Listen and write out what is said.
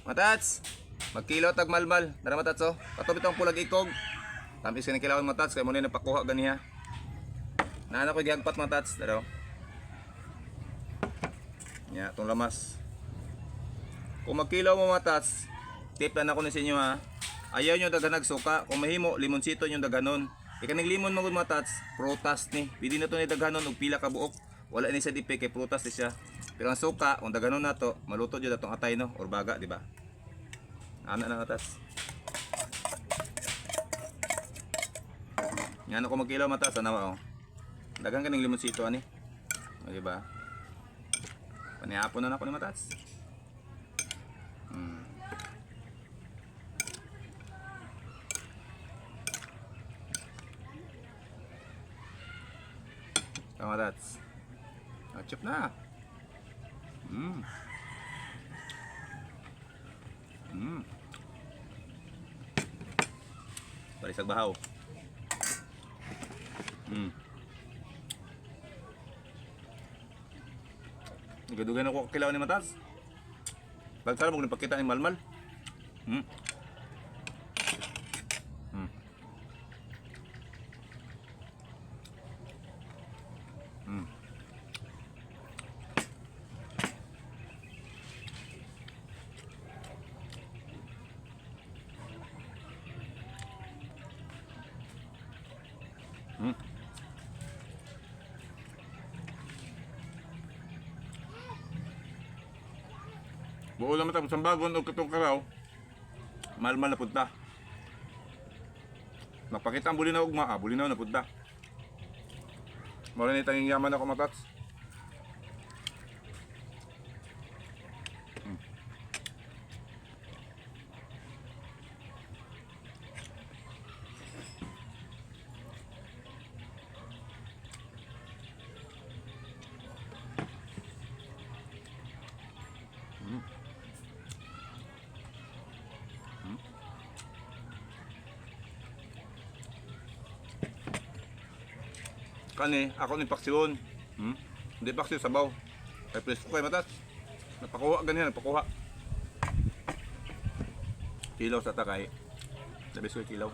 Matats, magkilo tag malmal. Dara matats oh. Katubit ang pulag ikog. Tamis ka ng kilawang matats kay mo na napakuha ganiha. Naana ko gihagpat matats, dara. Nya, tong lamas. Kung magkilaw mo matats, tip na ako ni sa inyo ha. Ayaw nyo daganag suka. Kung mahimo, limonsito nyo daganon. Ikaning limon magud matats, prutas ni. Pwede na to ni daganon og pila ka buok. Wala ni sa dipe kay prutas ni siya. Pero ang suka, kung daganon na to, maluto jud atong atay no or baga, di ba? Ana na matas. Yan ako magkilaw matas ana oh. Dagan kaning limonsito ani. O di ba? Panihapon na ako ni matas. Tama matas. Chop na. Parisag bahaw. Gadugan ako kilaw ni matas. Bagsara mo nagpakita ni malmal. Buo naman tapos ang bagon o katong karaw. Malmal na punta. Magpakita ang bulinaw ugma, bulinaw na punta. Mura na itang yaman ako matats. Kani, ako ni paksiyon. Hindi paksiyon sabaw. Kaya presko kayo matas. Napakuha ganyan, napakuha. Kilaw sa takay. Labis ko yung kilaw.